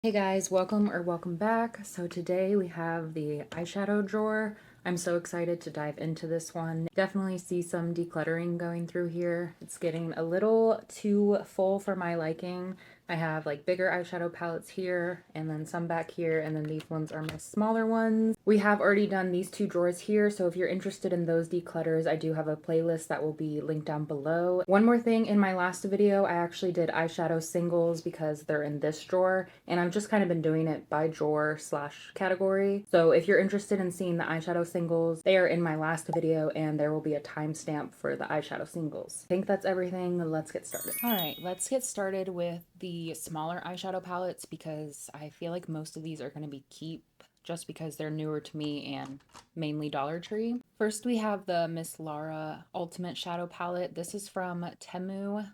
Hey guys, welcome back. So today we have the eyeshadow drawer. I'm so excited to dive into this one. Definitely see some decluttering going through here. It's getting a little too full for my liking. I have like bigger eyeshadow palettes here and then some back here, and then these ones are my smaller ones. We have already done these two drawers here, so if you're interested in those declutters, I do have a playlist that will be linked down below. One more thing, in my last video, I actually did eyeshadow singles because they're in this drawer, and I've just kind of been doing it by drawer slash category. So if you're interested in seeing the eyeshadow singles, they are in my last video, and there will be a timestamp for the eyeshadow singles. I think that's everything. Let's get started. All right, let's get started with the smaller eyeshadow palettes because I feel like most of these are going to be keep just because they're newer to me and mainly Dollar Tree. First, we have the Miss Lara Ultimate Shadow Palette. This is from TEMU.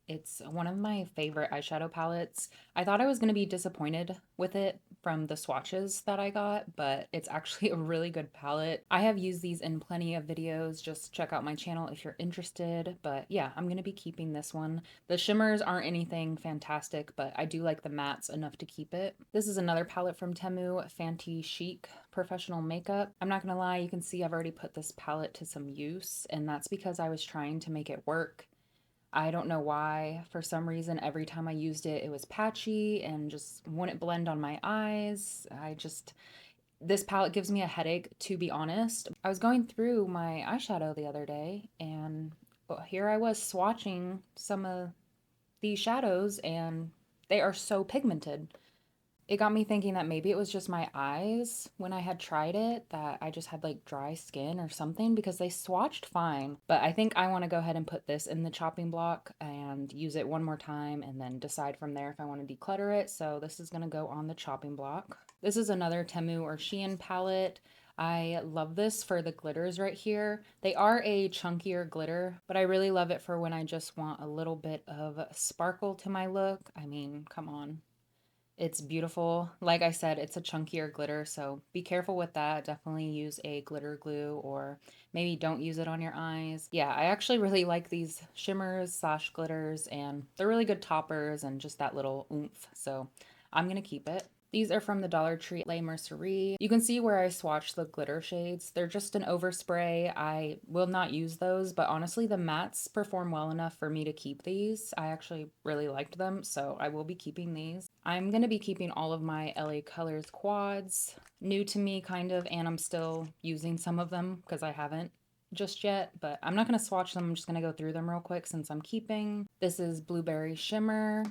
It's one of my favorite eyeshadow palettes. I thought I was going to be disappointed with it from the swatches that I got, but it's actually a really good palette. I have used these in plenty of videos. Just check out my channel if you're interested. But yeah, I'm going to be keeping this one. The shimmers aren't anything fantastic, but I do like the mattes enough to keep it. This is another palette from TEMU, Fenty Chic Professional Makeup. I'm not going to lie, you can see I've already put this palette to some use, and that's because I was trying to make it work. I don't know why. For some reason, every time I used it, it was patchy and just wouldn't blend on my eyes. This palette gives me a headache, to be honest. I was going through my eyeshadow the other day, and here I was swatching some of these shadows, and they are so pigmented. It got me thinking that maybe it was just my eyes when I had tried it, that I just had like dry skin or something, because they swatched fine. But I think I want to go ahead and put this in the chopping block and use it one more time and then decide from there if I want to declutter it. So this is going to go on the chopping block. This is another Temu or Shein palette. I love this for the glitters right here. They are a chunkier glitter, but I really love it for when I just want a little bit of sparkle to my look. I mean, come on. It's beautiful. Like I said, it's a chunkier glitter, so be careful with that. Definitely use a glitter glue, or maybe don't use it on your eyes. Yeah, I actually really like these shimmers slash glitters, and they're really good toppers and just that little oomph. So I'm gonna keep it. These are from the Dollar Tree Les Mercerie. You can see where I swatched the glitter shades. They're just an overspray. I will not use those, but honestly, the mattes perform well enough for me to keep these. I actually really liked them, so I will be keeping these. I'm going to be keeping all of my LA Colors quads. New to me, kind of, and I'm still using some of them because I haven't just yet, but I'm not going to swatch them. I'm just going to go through them real quick since I'm keeping. This is Blueberry Shimmer.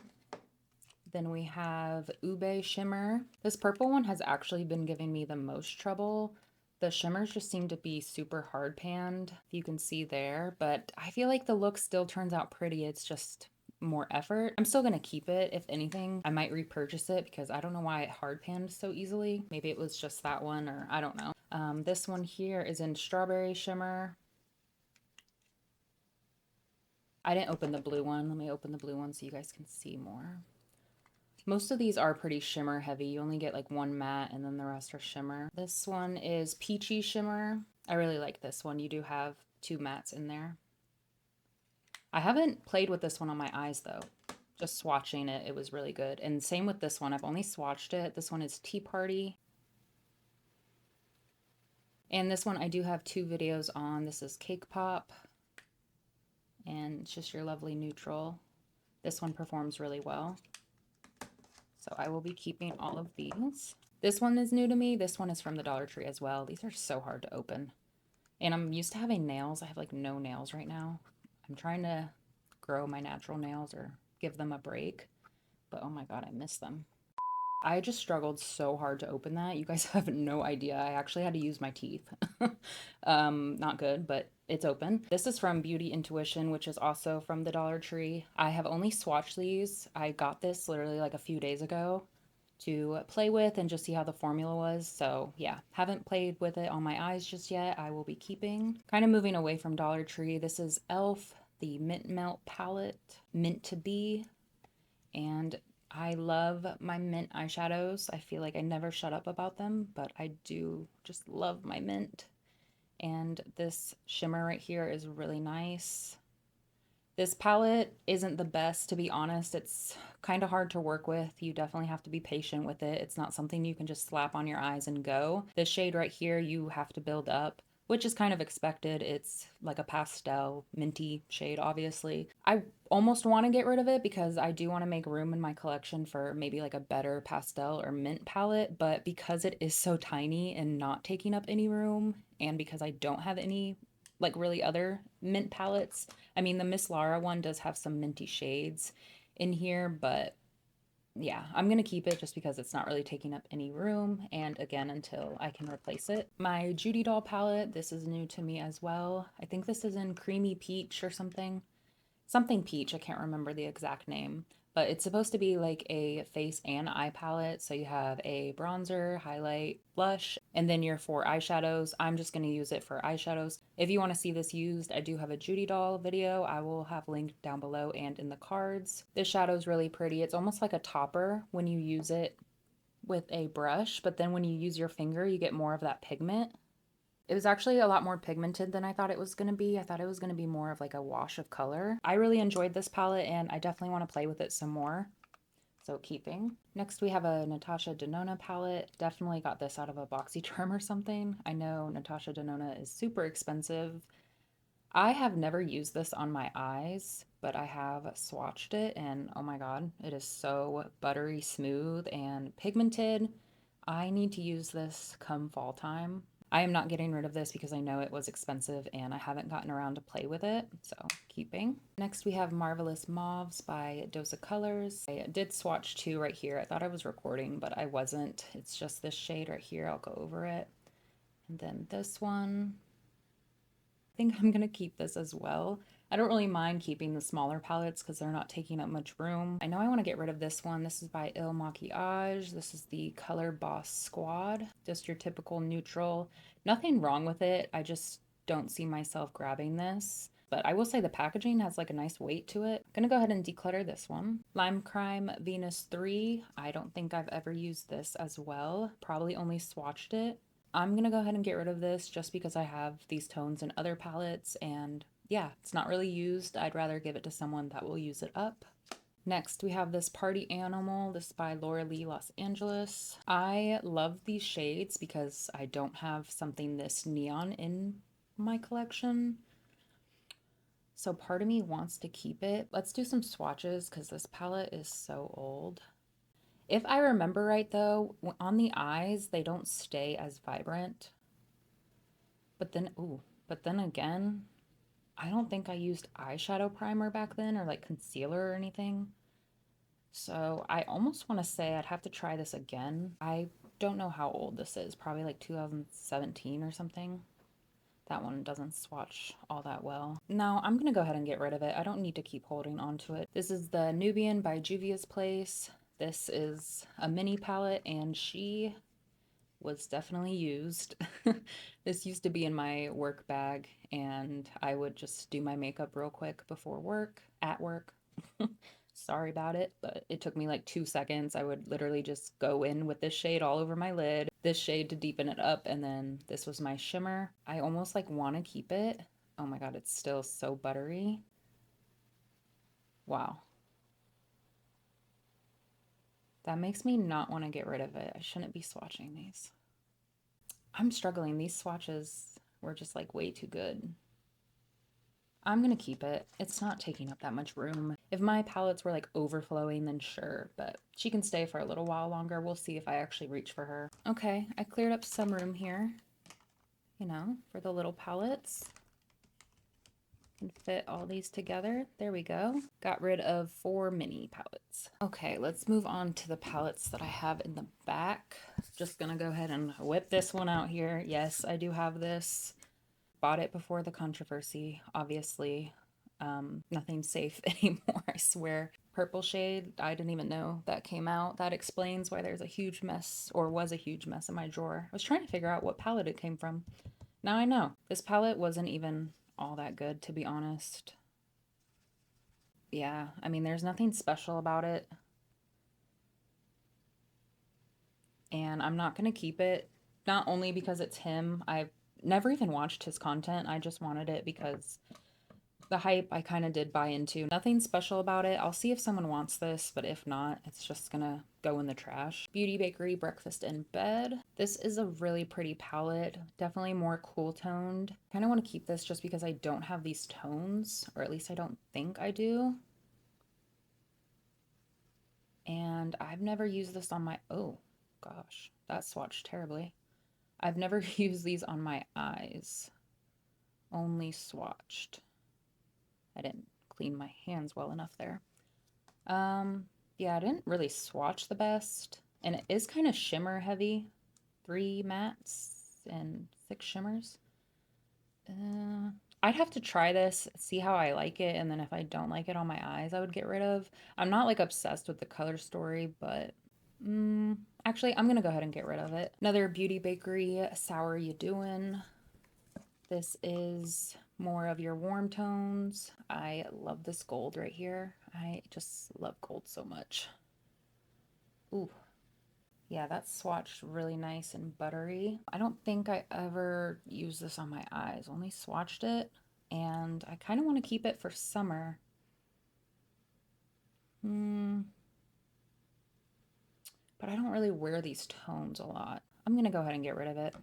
Then we have Ube Shimmer. This purple one has actually been giving me the most trouble. The shimmers just seem to be super hard panned, if you can see there, but I feel like the look still turns out pretty. It's just more effort. I'm still gonna keep it. If anything, I might repurchase it because I don't know why it hard panned so easily. Maybe it was just that one, or I don't know. This one here is in Strawberry Shimmer. I didn't open the blue one. Let me open the blue one so you guys can see more. Most of these are pretty shimmer heavy. You only get like one matte and then the rest are shimmer. This one is Peachy Shimmer. I really like this one. You do have two mattes in there. I haven't played with this one on my eyes though. Just swatching it, it was really good. And same with this one. I've only swatched it. This one is Tea Party. And this one I do have two videos on. This is Cake Pop. And it's just your lovely neutral. This one performs really well. So I will be keeping all of these. This one is new to me. This one is from the Dollar Tree as well. These are so hard to open. And I'm used to having nails. I have like no nails right now. I'm trying to grow my natural nails or give them a break. But oh my God, I miss them. I just struggled so hard to open that. You guys have no idea. I actually had to use my teeth. Not good, but it's open. This is from Beauty Intuition, which is also from the Dollar Tree. I have only swatched these. I got this literally like a few days ago to play with and just see how the formula was. So yeah, haven't played with it on my eyes just yet. I will be keeping. Kind of moving away from Dollar Tree. This is E.L.F, the Mint Melt Palette, Mint to Be. And I love my mint eyeshadows. I feel like I never shut up about them, but I do just love my mint. And this shimmer right here is really nice. This palette isn't the best, to be honest. It's kind of hard to work with. You definitely have to be patient with it. It's not something you can just slap on your eyes and go. This shade right here, you have to build up, which is kind of expected. It's like a pastel minty shade, obviously. I almost want to get rid of it because I do want to make room in my collection for maybe like a better pastel or mint palette, but because it is so tiny and not taking up any room, and because I don't have any like really other mint palettes. I mean, the Miss Lara one does have some minty shades in here, but yeah, I'm gonna keep it just because it's not really taking up any room, and again, until I can replace it. My Judy Doll palette, this is new to me as well. I think this is in Creamy Peach or something. Something peach, I can't remember the exact name, but it's supposed to be like a face and eye palette. So you have a bronzer, highlight, blush, and then your 4 eyeshadows. I'm just going to use it for eyeshadows. If you want to see this used, I do have a Judy Doll video. I will have linked down below and in the cards. This shadow is really pretty. It's almost like a topper when you use it with a brush, but then when you use your finger, you get more of that pigment. It was actually a lot more pigmented than I thought it was going to be. I thought it was going to be more of like a wash of color. I really enjoyed this palette and I definitely want to play with it some more. So keeping. Next we have a Natasha Denona palette. Definitely got this out of a BoxyCharm or something. I know Natasha Denona is super expensive. I have never used this on my eyes, but I have swatched it and oh my god, it is so buttery smooth and pigmented. I need to use this come fall time. I am not getting rid of this because I know it was expensive and I haven't gotten around to play with it, so keeping. Next we have Marvelous Mauves by Dose of Colors. I did swatch two right here. I thought I was recording, but I wasn't. It's just this shade right here. I'll go over it. And then this one. I think I'm gonna keep this as well. I don't really mind keeping the smaller palettes because they're not taking up much room. I know I want to get rid of this one. This is by Il Maquillage. This is the color Boss Squad. Just your typical neutral. Nothing wrong with it. I just don't see myself grabbing this. But I will say the packaging has like a nice weight to it. I'm gonna go ahead and declutter this one. Lime Crime Venus 3. I don't think I've ever used this as well. Probably only swatched it. I'm gonna go ahead and get rid of this just because I have these tones in other palettes and yeah, it's not really used. I'd rather give it to someone that will use it up. Next, we have this Party Animal. This is by Laura Lee Los Angeles. I love these shades because I don't have something this neon in my collection. So part of me wants to keep it. Let's do some swatches because this palette is so old. If I remember right though, on the eyes, they don't stay as vibrant. But then again, I don't think I used eyeshadow primer back then or like concealer or anything. So I almost want to say I'd have to try this again. I don't know how old this is, probably like 2017 or something. That one doesn't swatch all that well. No, I'm gonna go ahead and get rid of it. I don't need to keep holding on to it. This is the Nubian by Juvia's Place. This is a mini palette and she was definitely used. This used to be in my work bag and I would just do my makeup real quick before work, at work. Sorry about it, but it took me like 2 seconds. I would literally just go in with this shade all over my lid, this shade to deepen it up, and then this was my shimmer. I almost like want to keep it. Oh my god, it's still so buttery. Wow. That makes me not want to get rid of it. I shouldn't be swatching these. I'm struggling. These swatches were just like way too good. I'm gonna keep it. It's not taking up that much room. If my palettes were like overflowing, then sure, but she can stay for a little while longer. We'll see if I actually reach for her. Okay, I cleared up some room here, you know, for the little palettes. Can fit all these together. There we go. Got rid of 4 mini palettes. Okay, let's move on to the palettes that I have in the back. Just gonna go ahead and whip this one out here. Yes, I do have this. Bought it before the controversy, obviously. Nothing's safe anymore, I swear. Purple shade, I didn't even know that came out. That explains why there's a huge mess, or was a huge mess in my drawer. I was trying to figure out what palette it came from. Now I know. This palette wasn't even all that good, to be honest. Yeah, I mean, there's nothing special about it. And I'm not gonna keep it, not only because it's him. I've never even watched his content. I just wanted it because The hype I kind of did buy into. Nothing special about it. I'll see if someone wants this, but if not, it's just gonna go in the trash. Beauty Bakery Breakfast in Bed. This is a really pretty palette. Definitely more cool toned. Kind of want to keep this just because I don't have these tones, or at least I don't think I do. And I've never used this on my, oh gosh, that swatched terribly. I've never used these on my eyes, only swatched. I didn't clean my hands well enough there. Yeah, I didn't really swatch the best, and it is kind of shimmer heavy. 3 mattes and 6 shimmers. I'd have to try this, see how I like it, and then if I don't like it on my eyes, I would get rid of. I'm not like obsessed with the color story, but actually, I'm gonna go ahead and get rid of it. Another Beauty Bakery Sour You Doin'. This is more of your warm tones. I love this gold right here. I just love gold so much. Ooh. Yeah, that's swatched really nice and buttery. I don't think I ever used this on my eyes, only swatched it, and I kind of want to keep it for summer. But I don't really wear these tones a lot. I'm gonna go ahead and get rid of it.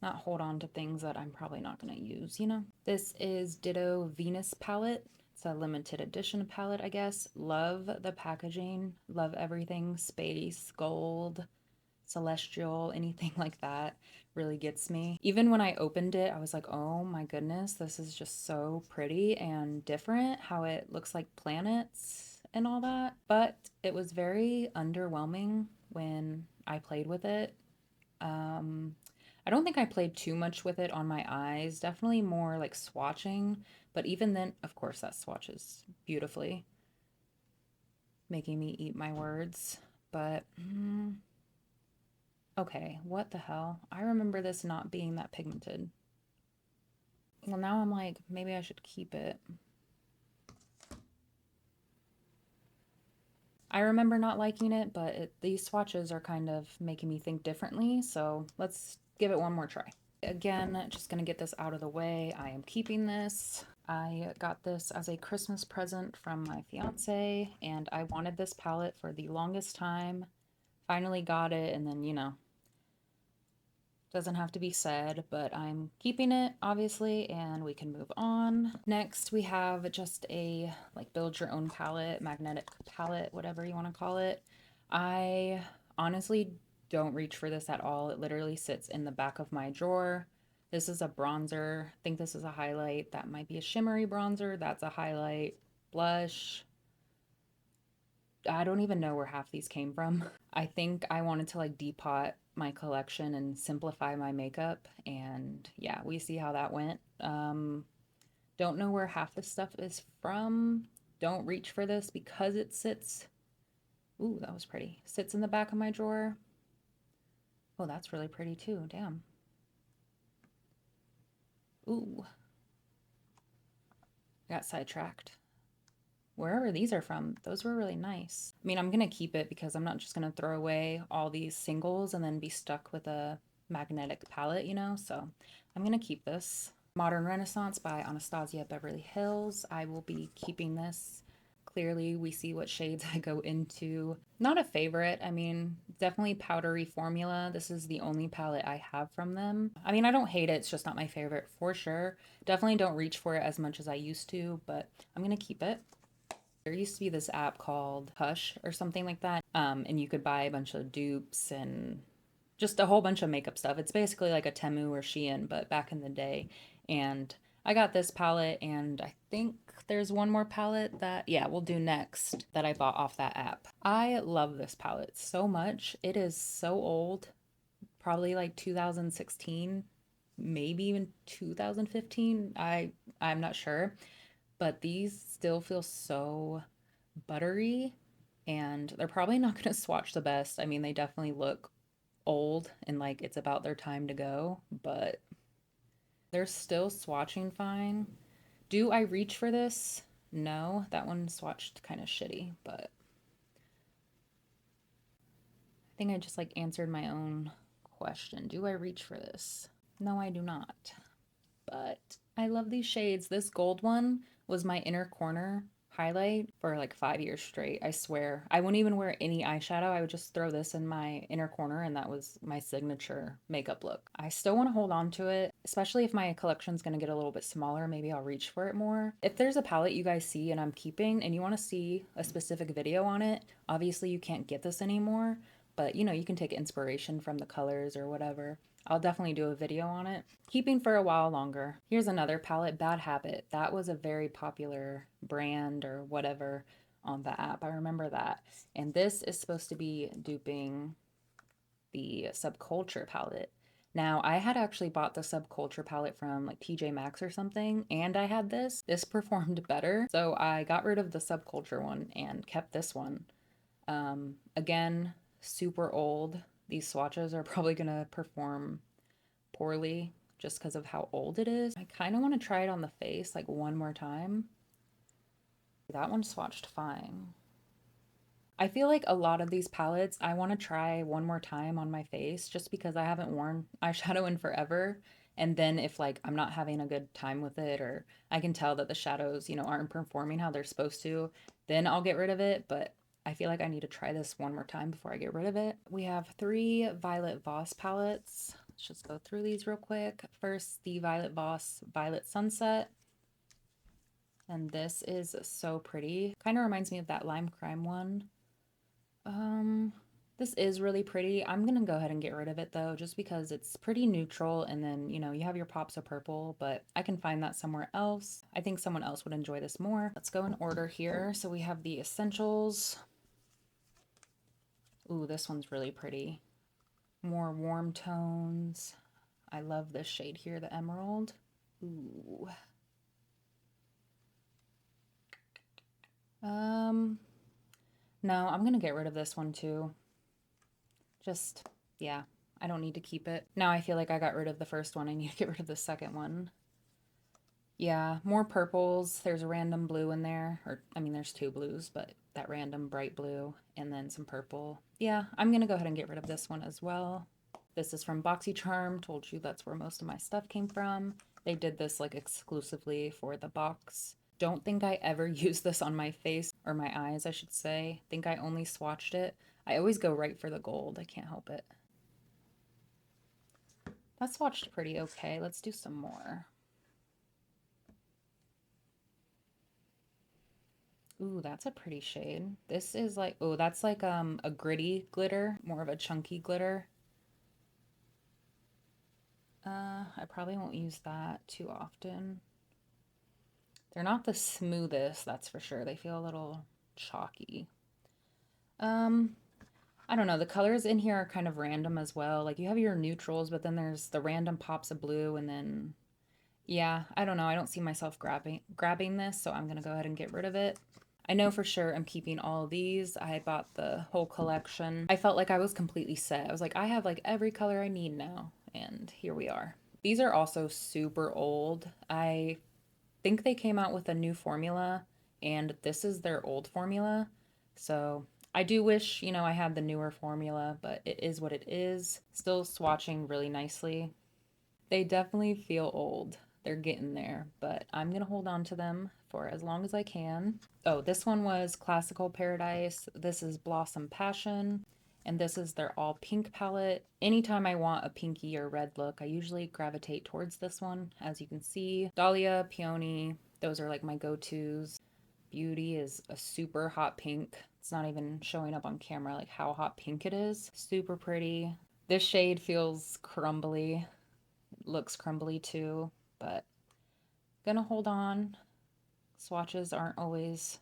Not hold on to things that I'm probably not gonna use, you know? This is Ditto Venus palette. It's a limited edition palette, I guess. Love the packaging, love everything space, gold, celestial, anything like that really gets me. Even when I opened it, I was like, oh my goodness, this is just so pretty and different how it looks like planets and all that. But it was very underwhelming when I played with it. I don't think I played too much with it on my eyes, definitely more like swatching, but even then, of course, that swatches beautifully, making me eat my words. But okay, what the hell? I remember this not being that pigmented. Well, now I'm like, maybe I should keep it. I remember not liking it, but these swatches are kind of making me think differently, so let's give it one more try. Again, just gonna get this out of the way. I am keeping this. I got this as a Christmas present from my fiance, and I wanted this palette for the longest time. Finally got it, and then, you know, doesn't have to be said, but I'm keeping it, obviously, and we can move on. Next, we have just a, like, build your own palette, magnetic palette, whatever you want to call it. I honestly don't reach for this at all. It literally sits in the back of my drawer. This is a bronzer. I think this is a highlight. That might be a shimmery bronzer. That's a highlight. Blush. I don't even know where half these came from. I think I wanted to like depot my collection and simplify my makeup, and yeah, we see how that went. Don't know where half this stuff is from. Don't reach for this because it sits, ooh, that was pretty. Sits in the back of my drawer. Oh, that's really pretty too, damn. Ooh, got sidetracked. Wherever these are from, those were really nice. I mean, I'm gonna keep it because I'm not just gonna throw away all these singles and then be stuck with a magnetic palette, you know? So I'm gonna keep this. Modern Renaissance by Anastasia Beverly Hills. I will be keeping this. Clearly, we see what shades I go into. Not a favorite. I mean, definitely powdery formula. This is the only palette I have from them. I mean, I don't hate it. It's just not my favorite for sure. Definitely don't reach for it as much as I used to, but I'm gonna keep it. There used to be this app called Hush or something like that, and you could buy a bunch of dupes and just a whole bunch of makeup stuff. It's basically like a TEMU or Shein, but back in the day. And I got this palette, and I think there's one more palette that, yeah, we'll do next that I bought off that app. I love this palette so much. It is so old, probably like 2016, maybe even 2015. I'm not sure, but these still feel so buttery, and they're probably not going to swatch the best. I mean, they definitely look old and like it's about their time to go, but they're still swatching fine. Do I reach for this? No, that one swatched kind of shitty, but I think I just like answered my own question. Do I reach for this? No, I do not. But I love these shades. This gold one was my inner corner highlight for like 5 years straight. I swear. I wouldn't even wear any eyeshadow. I would just throw this in my inner corner and that was my signature makeup look. I still want to hold on to it, especially if my collection's going to get a little bit smaller. Maybe I'll reach for it more. If there's a palette you guys see and I'm keeping and you want to see a specific video on it, obviously you can't get this anymore, but you know, you can take inspiration from the colors or whatever. I'll definitely do a video on it. Keeping for a while longer. Here's another palette, Bad Habit. That was a very popular brand or whatever on the app. I remember that. And this is supposed to be duping the Subculture palette. Now, I had actually bought the Subculture palette from like TJ Maxx or something, and I had this. This performed better. So I got rid of the Subculture one and kept this one. Again, super old. These swatches are probably going to perform poorly just because of how old it is. I kind of want to try it on the face like one more time. That one swatched fine. I feel like a lot of these palettes I want to try one more time on my face just because I haven't worn eyeshadow in forever. And then if like I'm not having a good time with it or I can tell that the shadows, you know, aren't performing how they're supposed to, then I'll get rid of it. But I feel like I need to try this one more time before I get rid of it. We have 3 Violet Voss palettes. Let's just go through these real quick. First, the Violet Voss Violet Sunset. And this is so pretty. Kind of reminds me of that Lime Crime one. This is really pretty. I'm gonna go ahead and get rid of it though, just because it's pretty neutral and then, you know, you have your pops of purple, but I can find that somewhere else. I think someone else would enjoy this more. Let's go in order here. So we have the Essentials. Ooh, this one's really pretty. More warm tones. I love this shade here, the Emerald. Ooh. No, I'm gonna get rid of this one too. Just, yeah, I don't need to keep it. Now I feel like I got rid of the first one. I need to get rid of the second one. Yeah, more purples. There's a random blue in there. Or, I mean, there's 2 blues, but that random bright blue and then some purple. Yeah, I'm gonna go ahead and get rid of this one as well. This is from BoxyCharm. Told you that's where most of my stuff came from. They did this like exclusively for the box. Don't think I ever used this on my face, or my eyes, I should say. Think I only swatched it. I always go right for the gold. I can't help it. That swatched pretty okay. Let's do some more. Ooh, that's a pretty shade. This is like, oh, that's like a gritty glitter, more of a chunky glitter. I probably won't use that too often. They're not the smoothest, that's for sure. They feel a little chalky. I don't know. The colors in here are kind of random as well. Like you have your neutrals, but then there's the random pops of blue and then yeah, I don't know. I don't see myself grabbing this, so I'm gonna go ahead and get rid of it. I know for sure I'm keeping all of these. I bought the whole collection. I felt like I was completely set. I was like, I have like every color I need now, and here we are. These are also super old. I think they came out with a new formula, and this is their old formula. So I do wish, you know, I had the newer formula, but it is what it is. Still swatching really nicely. They definitely feel old. They're getting there, but I'm gonna hold on to them for as long as I can. Oh, this one was Classical Paradise. This is Blossom Passion, and this is their all pink palette. Anytime I want a pinky or red look, I usually gravitate towards this one. As you can see, Dahlia, Peony, those are like my go-tos. Beauty is a super hot pink. It's not even showing up on camera like how hot pink it is. Super pretty. This shade feels crumbly. Looks crumbly too, but gonna hold on. Swatches aren't always,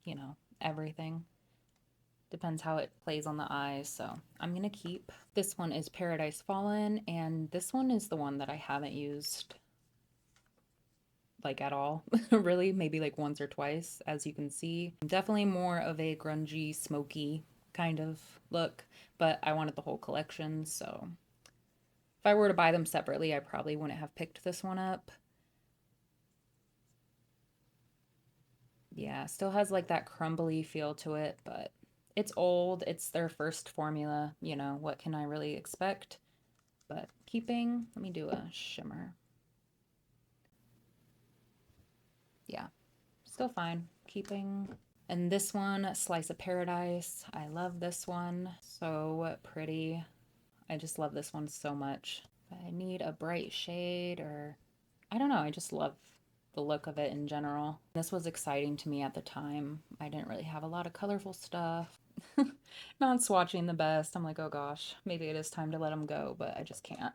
you know, everything. Depends how it plays on the eyes, so I'm gonna keep. This one is Paradise Fallen, and this one is the one that I haven't used like at all, really, maybe like once or twice, as you can see. Definitely more of a grungy, smoky kind of look, but I wanted the whole collection, so if I were to buy them separately, I probably wouldn't have picked this one up. Yeah, still has like that crumbly feel to it, but it's old. It's their first formula, you know, what can I really expect? But keeping, let me do a shimmer. still fine. Keeping. And this one, Slice of Paradise. I love this one. So pretty. I just love this one so much. If I need a bright shade or I don't know, I just love the look of it in general. This was exciting to me at the time. I didn't really have a lot of colorful stuff. Not swatching the best. I'm like, oh gosh, maybe it is time to let them go, but I just can't.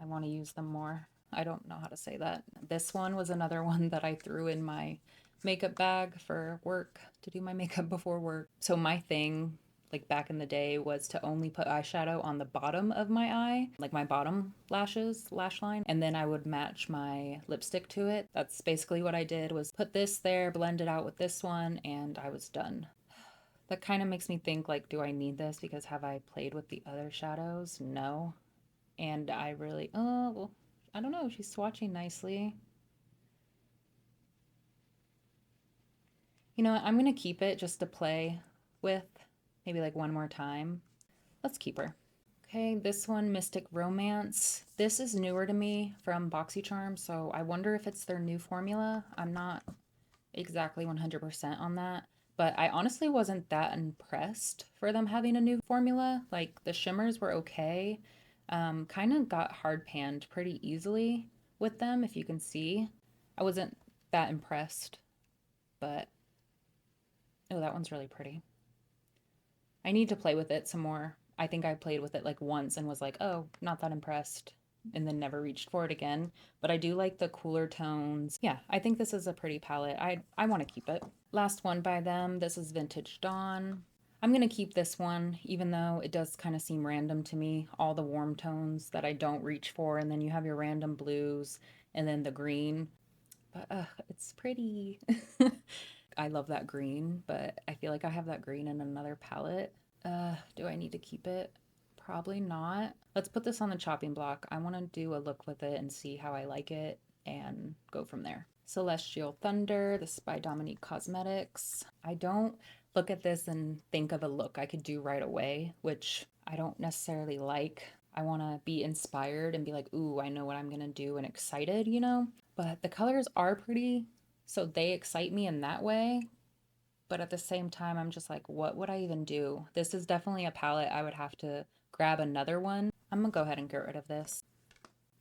I want to use them more. I don't know how to say that. This one was another one that I threw in my makeup bag for work to do my makeup before work. So my thing, like back in the day, was to only put eyeshadow on the bottom of my eye, like my bottom lashes, lash line, and then I would match my lipstick to it. That's basically what I did, was put this there, blend it out with this one, and I was done. That kind of makes me think, like, do I need this? Because have I played with the other shadows? No. And I really, oh, well, I don't know. She's swatching nicely. You know what? I'm going to keep it just to play with, maybe like one more time. Let's keep her. Okay, this one, Mystic Romance. This is newer to me from BoxyCharm, so I wonder if it's their new formula. I'm not exactly 100% on that, but I honestly wasn't that impressed for them having a new formula. Like, the shimmers were okay. Kind of got hard panned pretty easily with them, if you can see. I wasn't that impressed, but oh, that one's really pretty. I need to play with it some more. I think I played with it like once and was like, oh, not that impressed, and then never reached for it again. But I do like the cooler tones. Yeah, I think this is a pretty palette. I want to keep it. Last one by them. This is Vintage Dawn. I'm going to keep this one, even though it does kind of seem random to me. All the warm tones that I don't reach for, and then you have your random blues, and then the green. But it's pretty. I love that green, but I feel like I have that green in another palette. Do I need to keep it? Probably not. Let's put this on the chopping block. I want to do a look with it and see how I like it and go from there. Celestial Thunder. This is by Dominique Cosmetics. I don't look at this and think of a look I could do right away, which I don't necessarily like. I want to be inspired and be like, ooh, I know what I'm going to do and excited, you know? But the colors are pretty, so they excite me in that way. But at the same time, I'm just like, what would I even do? This is definitely a palette I would have to grab another one. I'm gonna go ahead and get rid of this.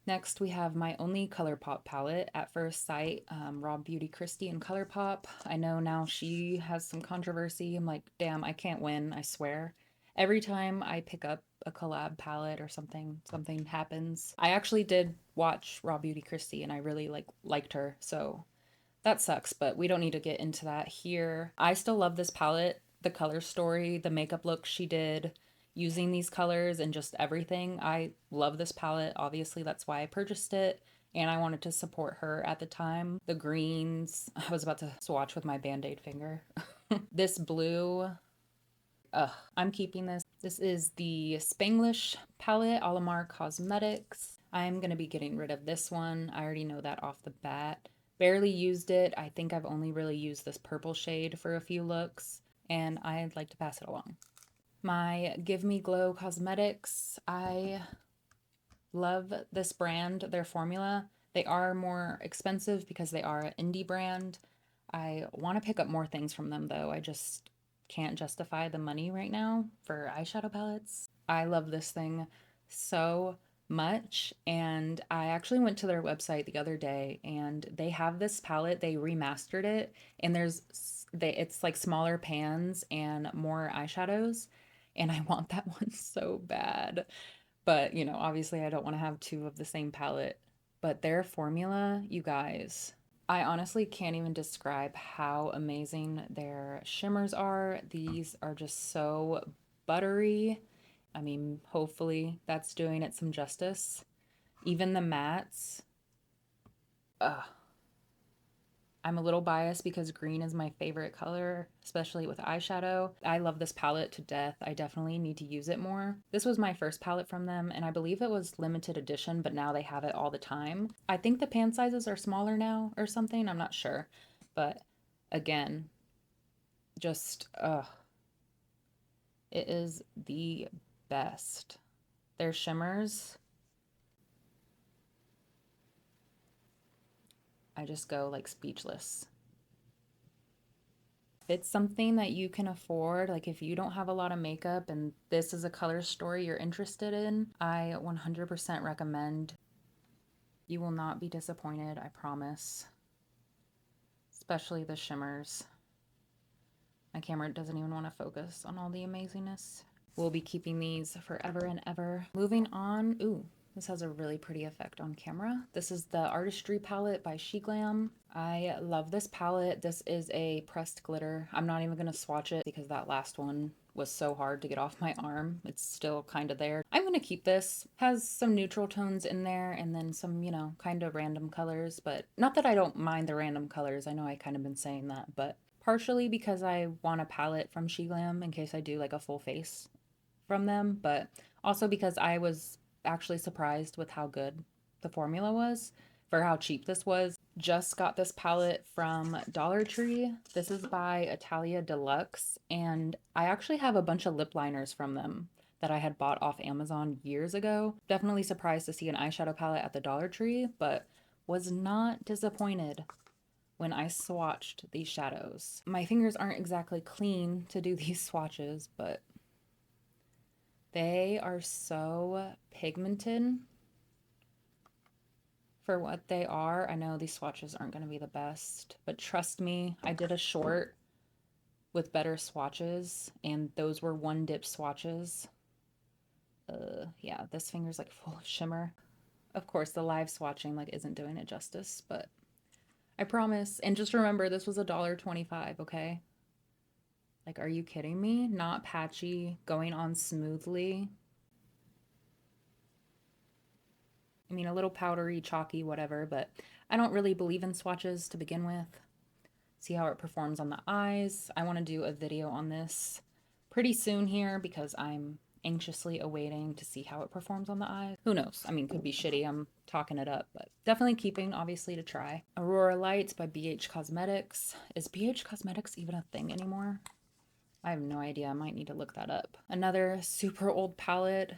Next, we have my only ColourPop palette at first sight, Raw Beauty Christie in ColourPop. I know now she has some controversy. I'm like, damn, I can't win, I swear. Every time I pick up a collab palette or something, something happens. I actually did watch Raw Beauty Christie and I really liked her, so that sucks, but we don't need to get into that here. I still love this palette, the color story, the makeup look she did using these colors and just everything. I love this palette. Obviously, that's why I purchased it. And I wanted to support her at the time. The greens, I was about to swatch with my Band-Aid finger. This blue, I'm keeping this. This is the Spanglish palette, Alamar Cosmetics. I'm going to be getting rid of this one. I already know that off the bat. Barely used it. I think I've only really used this purple shade for a few looks, and I'd like to pass it along. My Give Me Glow Cosmetics. I love this brand, their formula. They are more expensive because they are an indie brand. I want to pick up more things from them though. I just can't justify the money right now for eyeshadow palettes. I love this thing so much, and I actually went to their website the other day and they have this palette. They remastered it, and it's like smaller pans and more eyeshadows, and I want that one so bad. But, you know, obviously I don't want to have two of the same palette. But their formula, you guys, I honestly can't even describe how amazing their shimmers are. These are just so buttery. I mean, hopefully that's doing it some justice. Even the mattes, ugh, I'm a little biased because green is my favorite color, especially with eyeshadow. I love this palette to death. I definitely need to use it more. This was my first palette from them, and I believe it was limited edition, but now they have it all the time. I think the pan sizes are smaller now or something. I'm not sure. But again, just, it is the best. Their shimmers, I just go like speechless. it's something that you can afford, like if you don't have a lot of makeup and this is a color story you're interested in, I 100% recommend. You will not be disappointed, I promise. Especially the shimmers. My camera doesn't even want to focus on all the amazingness. We'll be keeping these forever and ever. Moving on. Ooh, this has a really pretty effect on camera. This is the Artistry palette by SheGlam. I love this palette. This is a pressed glitter. I'm not even going to swatch it because that last one was so hard to get off my arm. It's still kind of there. I'm going to keep this. Has some neutral tones in there and then some, you know, kind of random colors, but not that I don't mind the random colors. I know I kind of been saying that, but partially because I want a palette from SheGlam in case I do like a full face from them, but also because I was actually surprised with how good the formula was for how cheap this was. Just got this palette from Dollar Tree. This is by Italia Deluxe, and I actually have a bunch of lip liners from them that I had bought off Amazon years ago. Definitely surprised to see an eyeshadow palette at the Dollar Tree, but was not disappointed when I swatched these shadows. My fingers aren't exactly clean to do these swatches, but they are so pigmented for what they are. I know these swatches aren't going to be the best, but trust me, I did a short with better swatches, and those were one dip swatches. Yeah, this finger's like full of shimmer. Of course, the live swatching like isn't doing it justice, but I promise. And just remember, this was $1.25, okay? Like, are you kidding me? Not patchy, going on smoothly. I mean, a little powdery, chalky, whatever, but I don't really believe in swatches to begin with. See how it performs on the eyes. I want to do a video on this pretty soon here because I'm anxiously awaiting to see how it performs on the eyes. Who knows? I mean, could be shitty. I'm talking it up, but definitely keeping, obviously, to try. Aurora Lights by BH Cosmetics. Is BH Cosmetics even a thing anymore? I have no idea. I might need to look that up. Another super old palette.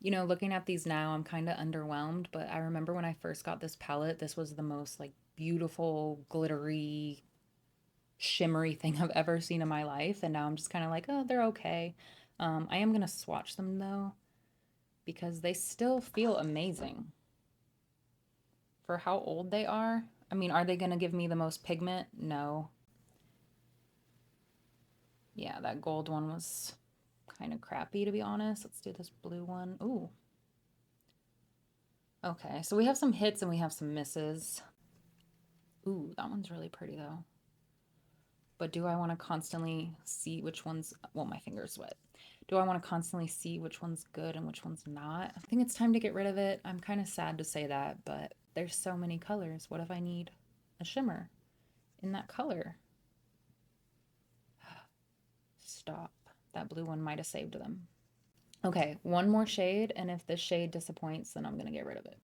You know, looking at these now, I'm kind of underwhelmed, but I remember when I first got this palette, this was the most like beautiful, glittery, shimmery thing I've ever seen in my life. And now I'm just kind of like, oh, they're okay. I am going to swatch them though, because they still feel amazing for how old they are. I mean, are they going to give me the most pigment? No. Yeah, that gold one was kind of crappy, to be honest. Let's do this blue one. Ooh. Okay, so we have some hits and we have some misses. Ooh, that one's really pretty though. But do I want to constantly see which one's, well, my finger's wet. Do I want to constantly see which one's good and which one's not? I think it's time to get rid of it. I'm kind of sad to say that, but there's so many colors. What if I need a shimmer in that color? Stop. That blue one might have saved them. Okay, one more shade, and if this shade disappoints, then I'm going to get rid of it.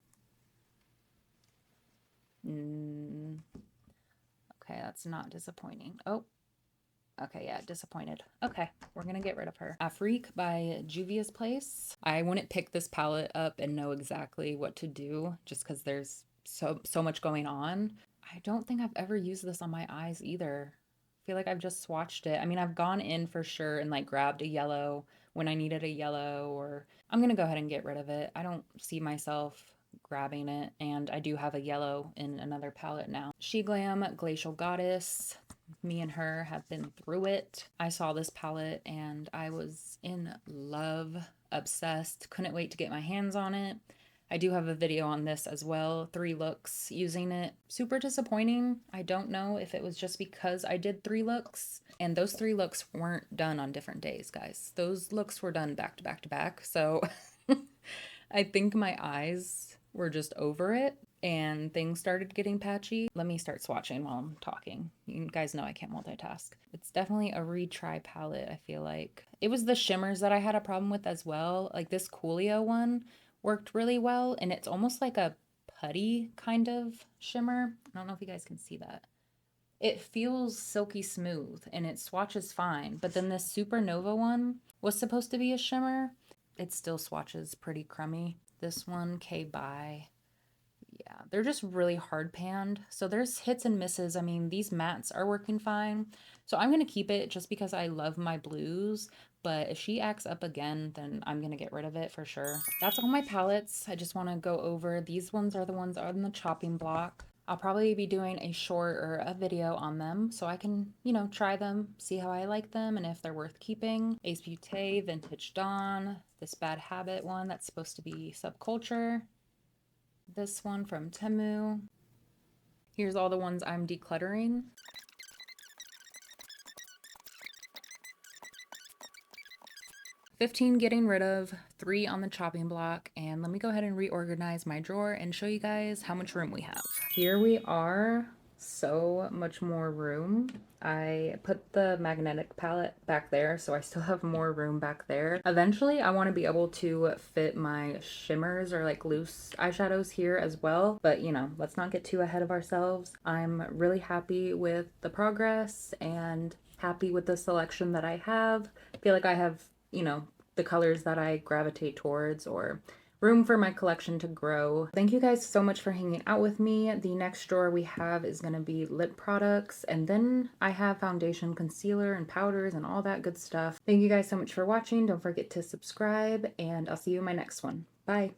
Okay, that's not disappointing. Oh, okay, yeah, disappointed. Okay, we're gonna get rid of her. Afrique by Juvia's Place. I wouldn't pick this palette up and know exactly what to do just because there's so much going on. I don't think I've ever used this on my eyes either. I feel like I've just swatched it. I mean, I've gone in for sure and like grabbed a yellow when I needed a yellow, or I'm gonna go ahead and get rid of it. I don't see myself grabbing it, and I do have a yellow in another palette now. SheGlam Glacial Goddess. Me and her have been through it. I saw this palette and I was in love, obsessed, couldn't wait to get my hands on it. I do have a video on this as well, 3 looks using it. Super disappointing. I don't know if it was just because I did 3 looks, and those 3 looks weren't done on different days, guys. Those looks were done back to back to back, so I think my eyes were just over it and things started getting patchy. Let me start swatching while I'm talking. You guys know I can't multitask. It's definitely a retry palette, I feel like. It was the shimmers that I had a problem with as well. Like this Coolio one worked really well, and it's almost like a putty kind of shimmer. I don't know if you guys can see that. It feels silky smooth and it swatches fine, but then this Supernova one was supposed to be a shimmer. It still swatches pretty crummy. This one, K by, yeah, they're just really hard panned. So there's hits and misses. I mean, these mattes are working fine. So I'm going to keep it just because I love my blues. But if she acts up again, then I'm going to get rid of it for sure. That's all my palettes. I just want to go over. These ones are the ones on the chopping block. I'll probably be doing a short or a video on them so I can, you know, try them, see how I like them and if they're worth keeping. Ace Beaute, Vintage Dawn, this Bad Habit one that's supposed to be Subculture, this one from TEMU. Here's all the ones I'm decluttering. 15 getting rid of, 3 on the chopping block, and let me go ahead and reorganize my drawer and show you guys how much room we have. Here we are, so much more room. I put the magnetic palette back there, so I still have more room back there. Eventually, I want to be able to fit my shimmers or like loose eyeshadows here as well, but you know, let's not get too ahead of ourselves. I'm really happy with the progress and happy with the selection that I have. I feel like I have, you know, the colors that I gravitate towards or room for my collection to grow. Thank you guys so much for hanging out with me. The next drawer we have is going to be lip products, and then I have foundation, concealer, and powders and all that good stuff. Thank you guys so much for watching. Don't forget to subscribe, and I'll see you in my next one. Bye.